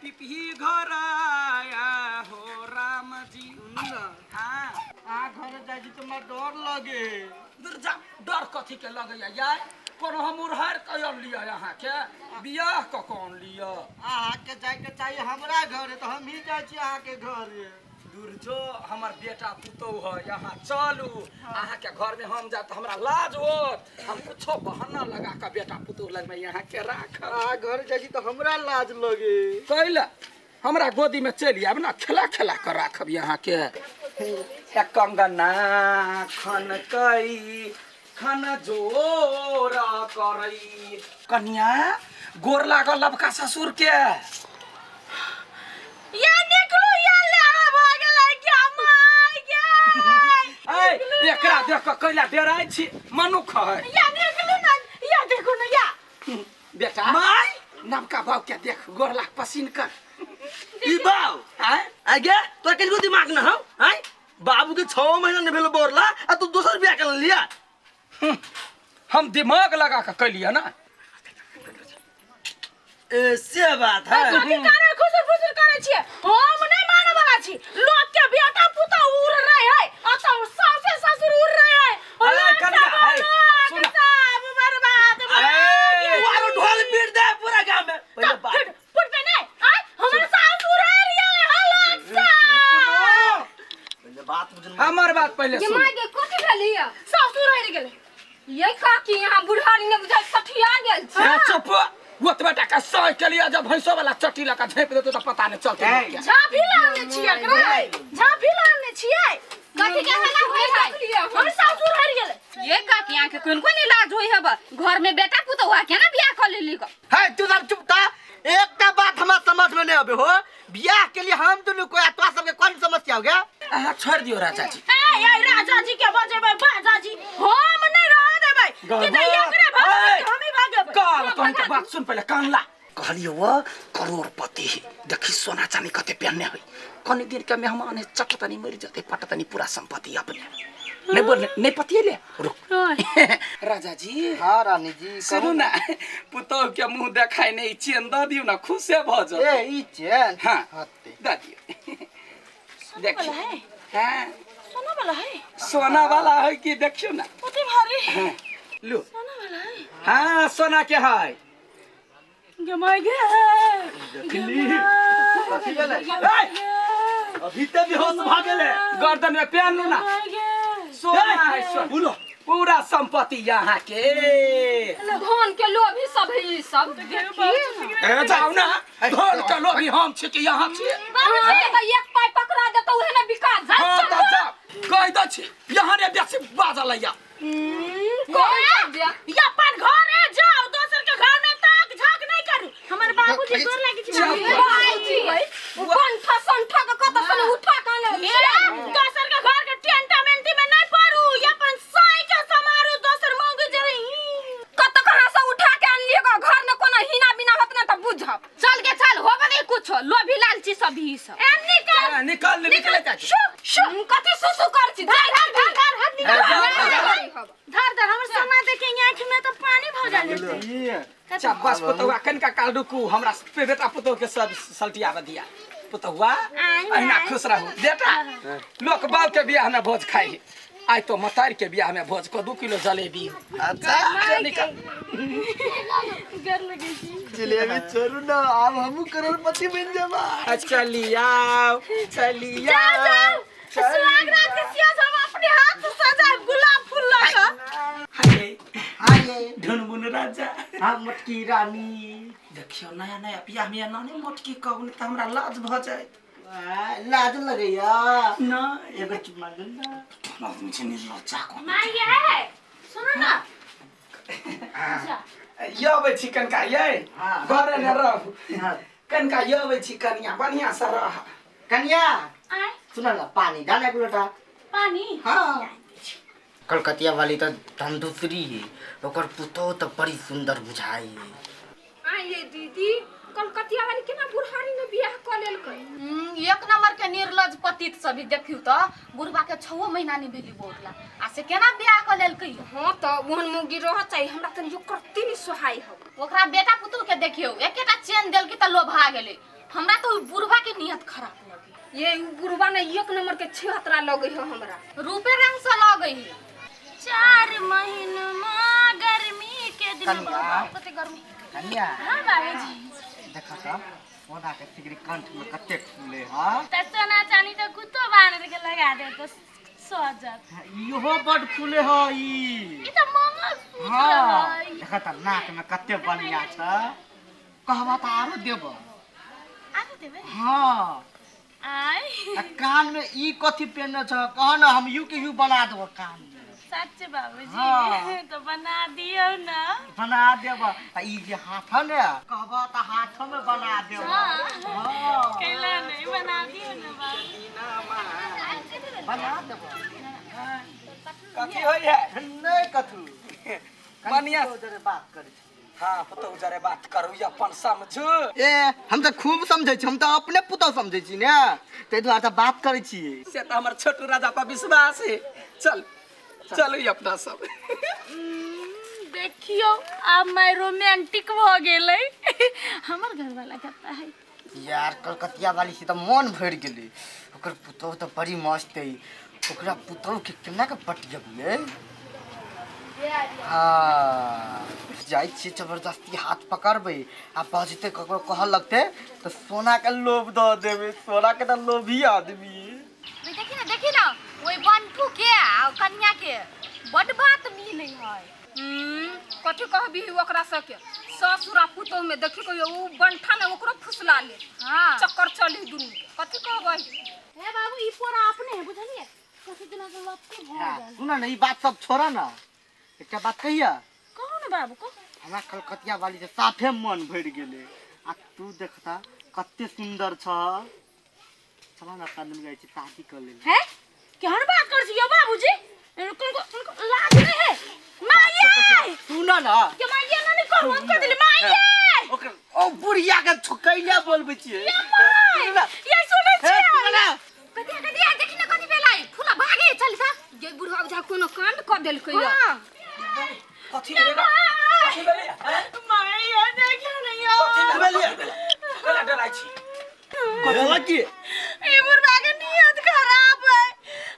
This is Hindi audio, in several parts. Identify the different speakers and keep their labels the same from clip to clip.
Speaker 1: पिपही घर आया हो राम जी। हाँ
Speaker 2: घर जाई तो मैं डर लगे।
Speaker 1: दूर जा, डर कथी के लगे यार? कोनो हम उड़हर कयल लिया यहाँ के बियाह क कौन लिया?
Speaker 2: के जाए के चाहिए हमरा घर तो हम ही जाए छी अहाँ के घर।
Speaker 1: दूर जो हमर बेटा पुतौ है यहाँ चलू अहाँ के घर में हम जात हमरा लाज होत। हम कुछो बहाना लगा के बेटा पुतौ लग में यहाँ के राख।
Speaker 2: घर जाई तो हमरा लाज लगे।
Speaker 1: कैला हमरा गोदी में चली आब ना खेला खेला कर राखब यहाँ के। कंगना खन कई खन जोरा करई कन्या गोर लागल लबका ससुर के।
Speaker 3: या निकलू या ले भागले क्या माय गे।
Speaker 1: एकरा देख के कैला डेराई छी मनुख है।
Speaker 3: या निकलू ना या देखो ना या
Speaker 1: बेटा माय नमका बाव के देख गोर लाग पसीन कर।
Speaker 2: ई बाव आगे तो केनको दिमाग न हो हैं? बाबू के 6 महीना ने भेल बोरला आ तू दोसर बियाह कर लिया।
Speaker 1: हम दिमाग लगा के कैलिया ना।
Speaker 2: ऐसे बात है।
Speaker 3: कथि करे खुसुर फुसुर करे छिए? हम नहीं माने वाला छी। लोग के बेटा पुता उड़ रहे है आ तो सास ससुर उड़ रहे है।
Speaker 1: अरे कन्या है सुन
Speaker 3: सब बर्बाद
Speaker 2: वारो ढोल पीट दे पूरा गांव में। पहले बात
Speaker 3: फुट पे नहीं हां हमारे सास उड़ रही है हां
Speaker 2: पहले बात बुझन।
Speaker 1: हमर बात पहले सुन।
Speaker 3: माय के कथि भेलिया? सास उड़ रही गेले। ये का कि यहां बुढ़ारी ने बुझा सठिया गेल छै।
Speaker 1: चुप वत बेटा का सह के लिए जब भैंसो वाला चट्टी लगा झेप देतो तो पता नहीं चलते क्या।
Speaker 3: झाफी लाने छिए रे झाफी लाने छिए। कथि के हला होई है? हम सासुर हर गेले। ये का कि आंखे कोन कोन इलाज होई हब? घर में बेटा पुतो हुआ के ना बियाह कर लेली को।
Speaker 2: है तू सब चुप था। एकटा बात हमरा समझ में नहीं आबे हो। बियाह के लिए हम दुनु कोई तोरा सब के कौन समस्या हो गया?
Speaker 1: आहा छोड़ दियो राजा जी।
Speaker 3: ए राजा जी के बजेबे बाजा जी हम नहीं रह देबे कि नहीं एकरे भाग हम ही भागबे।
Speaker 1: काल तोहन के बात सुन पहले कान ला। कहलियो वो करोड़पति देखी सोना चांदी कते पहनने है। कनी दिन के मेहमान है चटतनी मर जते पटतनी पूरा संपत्ति अपने। नहीं बोल नहीं पतिए ले रुक। राजा जी
Speaker 2: हां रानी जी
Speaker 1: सुनो ना पुतो के मुंह देखाई नहीं चेन द दियो ना खुश से भ जा।
Speaker 2: ए ई चेन
Speaker 1: हां
Speaker 2: हत्ते
Speaker 1: द दियो। देखियो
Speaker 3: है
Speaker 1: हां
Speaker 3: सोना वाला है।
Speaker 1: सोना वाला है कि देखियो ना
Speaker 3: ओते भारी
Speaker 1: हां लो
Speaker 3: सोना वाला है।
Speaker 1: हां सोना के है।
Speaker 3: गमाई गे
Speaker 2: देखली कथि गेले? अभी तक बेहोश भ गेले।
Speaker 1: गर्दन में पहन लो ना सोना है सोना बोलो पूरा संपत्ति यहाँ के।
Speaker 3: धन के लोभी सब है ये सब देखिए।
Speaker 1: ए जाओ ना धन के लोभी हम छी कि यहाँ छी।
Speaker 3: बाबू जी तो एक पाई पकड़ा देता उहे ना बिका जा।
Speaker 1: हां तो जा कह द छी यहाँ रे बेसी बाजल या।
Speaker 3: कोई दिया या अपन घर है जाओ दोसर के घर में ताक झाक नहीं करू। हमर बाबूजी गोर लागी छी। बाबूजी वो कौन फसन ठग कत सन उठा काने दोसर के घर के टेंटा मेंटी में नहीं पड़ू। या अपन साई के समारू दोसर मौगी जरी कत कहां से उठा के आन लिए घर में कोनो हिना बिना होत ना त बुझब। चल के चल होबे नहीं कुछ लोभी लालची सब ही सब। ए निकल
Speaker 1: निकल जा
Speaker 3: कथि सुसु कर छी। धर हाथ निकल धर हमर सोना देखे आंख में तो पानी भौ जाले।
Speaker 1: चाबस पुतवा कन का काल रुकू हमरा पे बेटा पुतो के सब सल्टिया दिया। पुतवा अहिना खुश रहू बेटा। लोक बाल के बियाह में भोज खाई आई तो मतार के बियाह में भोज को 2 किलो जलेबी। अच्छा निकल
Speaker 3: कर लगे छी
Speaker 2: जलेबी छोड़ू ना अब हम करोड़पति बन जाबा।
Speaker 1: अच्छा लियाओ चलिया
Speaker 3: सुहाग रात के सियाज हम अपने हाथ से सजाए गुलाब फूल लगा।
Speaker 1: हाय ढुनमुन राजा
Speaker 2: हां मटकी रानी
Speaker 1: देखियो नया नया बियाह में नानी मोटकी कहूं त हमरा लाज भ जाए।
Speaker 2: लाज लगैया
Speaker 1: ना
Speaker 2: एगो चुप मांग ना
Speaker 1: मुझे नहीं लज्जा को
Speaker 3: मां ये सुनो ना
Speaker 1: यो बे चिकन का ये घर ने रह कन का यो बे चिकन या बढ़िया से रह।
Speaker 2: कन्या
Speaker 3: आए
Speaker 2: सुन ना पानी डाले गुलटा
Speaker 3: पानी।
Speaker 2: हां कलकतिया वाली तो धंधुसरी है ओकर पुतो तो बड़ी सुंदर बुझाई।
Speaker 3: आइए दीदी कलकतिया वाली केना बुढ़ारी ने बियाह क लेलकै। एक नंबर के निर्लज पतित सभी देखियो त बुढ़बा के 6 महीना नहीं भेली बोरला आ से केना बियाह क लेलकै। हां त ओहन मुगी रह चाहिए हमरा त यो करती नहीं सोहाई हो। ओकरा बेटा पुतू के देखियो एकेटा चेन देलकै त लोभा गेलै। हमरा तो बुढ़वा के नियत खराब लगे। ये बुढ़वा ने एक नंबर के छिहत्तरा लगे है हमरा। रूपे रंग से लगे है। 4 महीना में गर्मी के दिन कते गर्मी।
Speaker 4: कन्या
Speaker 3: हां बाबूजी
Speaker 4: देखा त सोना के सिगरी कंठ में कते फूले हां
Speaker 3: त सोना चांदी तो कुतो बांध के लगा दे तो सजत।
Speaker 4: इहो बड फूले ह ई
Speaker 3: त मंगल
Speaker 4: हां देखा त नाक में कते बढ़िया छ कहबा त आरो देब
Speaker 3: आरो देबे
Speaker 4: हां
Speaker 3: आई
Speaker 4: आ कान में ई कथि पेन छ कह न हम यू के यू बना देब कान में।
Speaker 3: सच बाबूजी
Speaker 4: हाँ।
Speaker 3: तो बना दियो ना।
Speaker 4: बना देब आ ई जे हाथ ने कहबा त हाथ में बना देब हां
Speaker 3: कैला नहीं बना दियो ना बाबू।
Speaker 4: बना देब
Speaker 1: कथी होई है
Speaker 4: नहीं कथु
Speaker 1: बढ़िया
Speaker 4: जरे बात करै छी।
Speaker 1: हाँ पुतौ जरे बात करू अपन समझू।
Speaker 4: ए हम त खूब समझै छी हम त अपने पुतौ समझै छी ने तै दुआरे त बात करै छी
Speaker 1: से तो हमर छोटू राजा पर विश्वास है। चल चलो अपना सब
Speaker 3: देखियो अब मैं रोमांटिक हो गेलै। हमर घर वाला कहता है
Speaker 4: यार कलकतिया वाली से त मन भर गेलै ओकर पुतौ त बड़ी मस्त है ओकरा पुतौ के केना के पटियबिए। हाँ जाई छी जबरदस्ती हाथ पकड़बै आ बजते ककरो कहल लगते तो सोना के लोभ द देबै सोना के त लोभी आदमी।
Speaker 3: देखी ना ओई बंटू के आ कन्या के बड बात मिलै है। कथि कहबी ओकरा सके ससुरा पुतौ में देखि को उ बंठा ने ओकरो फुसला ले। हां चक्कर चली दुनु कथि कहबै हे बाबू ई पोरा अपने है बुझलिए कथि दिना के लत्ते भ गेल।
Speaker 4: सुन न ई बात सब छोड़ा ना एकटा बात कहिया
Speaker 3: कहू ना बाबू को
Speaker 4: हमरा कलकतिया वाली से साफे मन भर गेलै आ तू देखता कते सुंदर छ चला ना कानून गई छी शादी कर ले
Speaker 3: है केहन बात कर छियो बाबूजी उनको लाज नहीं है माये
Speaker 4: सुन ना
Speaker 3: के माये ना नहीं करू हम कह दिले माये
Speaker 4: ओकर ओ बुढ़िया के छुकैले बोलबै छी
Speaker 3: ये सुनै छी
Speaker 4: ना
Speaker 3: कथि देखि ना कथि बेलाई फुला भागे चल सा जे बुढ़वा बुझा कोनो कांड कर देल कहियो
Speaker 1: कथी भेलै कथी भेलै
Speaker 3: माये देखियो नहीं हो
Speaker 1: कथी भेलै कला डराई छी
Speaker 4: कथला की
Speaker 3: ए बुढ़वा के नियत खराब है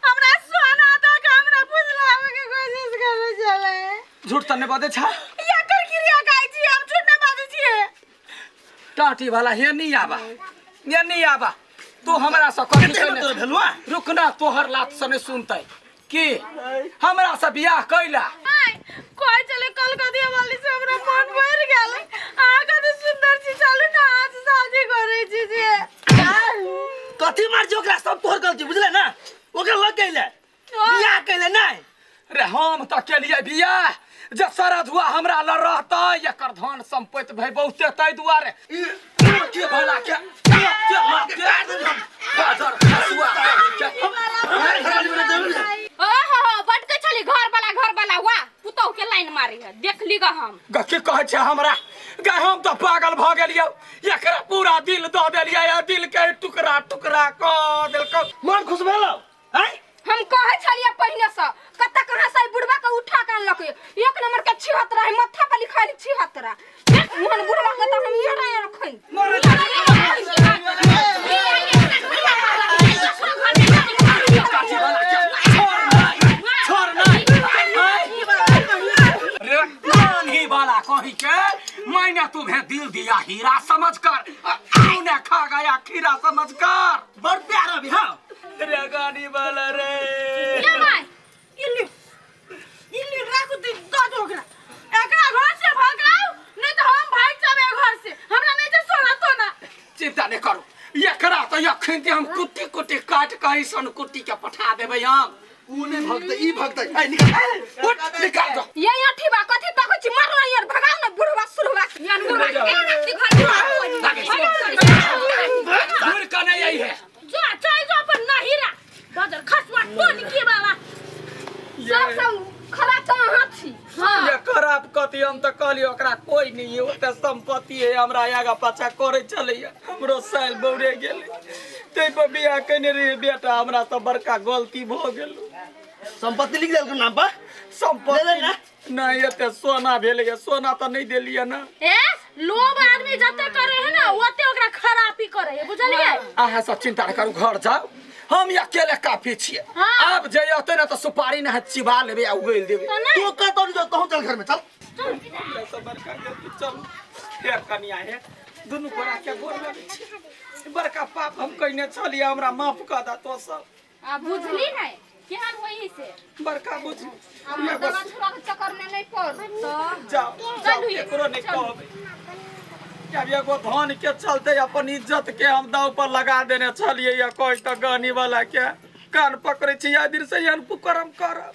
Speaker 3: हमरा सोना तक हमरा फुसलावे के कोशिश करे चले
Speaker 1: झूठ तने बदे छा
Speaker 3: या कर क्रिया गाई छी हम झूठ नहीं बाजे छी
Speaker 1: टाटी वाला हे नहीं आबा तू हमरा से कथी कहने
Speaker 4: भेलुआ
Speaker 1: रुकना तोहर लात सने सुनतै की हमरा से बियाह कैला
Speaker 3: कोई चले कलकतिया वाली से हमरा मन भर गेल आगा तो सुंदर छी चलू ना आज शादी करे छी जे
Speaker 2: कथी मार जो ओकरा सब तोहर गलती बुझले ना ओकरा लग गइले बियाह कइले नहीं
Speaker 1: रे हम त केलिए बियाह जे सरद हुआ हमरा ल रहतै एकर धन संपत्ति भई बहुते तै दुआरे के भला के बाजार खसुआ
Speaker 3: ओहो बटके चली घर वाला वा पुतौ के लाइन मारी है देख लीगा हम
Speaker 1: के कहै छै हमरा गे हम त पागल भ गेलियौ एकरा पूरा दिल द देलियै या दिल के टुकड़ा टुकड़ा क देलकौ
Speaker 2: मन खुश भेलौ हैं
Speaker 3: हम कहै छलिए पहले से कत्ता कहां से बुढ़वा के उठा के लक एक नंबर के 76 है माथा पर लिखाली 76 मोहन बुढ़वा के त हम ये नहीं रखै
Speaker 1: वाला कही के मैंने तुम्हें दिल दिया हीरा समझकर तूने खा गया खीरा समझकर
Speaker 2: बड़ प्यारा भी हां
Speaker 1: रे गाड़ी वाला रे
Speaker 3: ये माय इल्ली राखू दी दो ओकरा एकरा घर से भगाओ नहीं तो हम भाग जाबे घर से हमरा नहीं तो सोना तो ना
Speaker 1: चिंता नहीं करो एकरा तो यखन के हम कुट्टी कुट्टी काट के सन कुट्टी के पठा देबे हम
Speaker 4: उने भक्त ई भक्त आई निकाल
Speaker 1: दो
Speaker 3: ये अठी बा कथि तक छी मारो यार भगाओ ना बुढ़वा सुरवा यार बुढ़वा के रखती घर
Speaker 1: दूर का नहीं आई है
Speaker 3: जो चाय जो पर नहीं रा बाजार खसवा टोन के बाबा सब खराब तो हाथ छी हां
Speaker 1: ये खराब कथी हम त कहली ओकरा कोई नहीं है ओते संपत्ति है हमरा आगा पाछा करे चलैया हमरो साल बौरे गेलै तै पर बियाह कने रे बेटा हमरा त बड़का गलती भ गेल
Speaker 2: संपत्ति लिख देलको नाम पर
Speaker 1: संपत्ति ना नहीं एते सोना भेलै सोना त नहीं देलिया ना
Speaker 3: ए लोग आदमी जते करे है ना ओते ओकरा खराबी करे बुझलिए
Speaker 1: अहाँ सब चिंता न करू घर जाओ हम अकेले काफी छिए
Speaker 3: हाँ।
Speaker 1: अब जे अते ना तो सुपारी न चिबा लेबे आ उगल देबे
Speaker 3: तो नहीं
Speaker 2: तू का तो कहूं चल घर में चल
Speaker 1: सब बड़का चल हे कनिया हे दुनु गोरा के गोर लगे छी बड़का पाप हम कइने चलिए हमरा माफ कर दा तो सब
Speaker 3: आ बुझली नहीं केहन होई से
Speaker 1: बड़का बुझ
Speaker 3: हम दवा छोड़ा के चक्कर में नहीं पड़ तो
Speaker 1: जाओ जाओ एकरो नहीं कहबे अब एगो धन के चलते अपन इज्जत के हम दाव पर लगा देने चलिए या कोई तो गानी वाला के कान पकड़े छी या दिन से यन कुकरम करब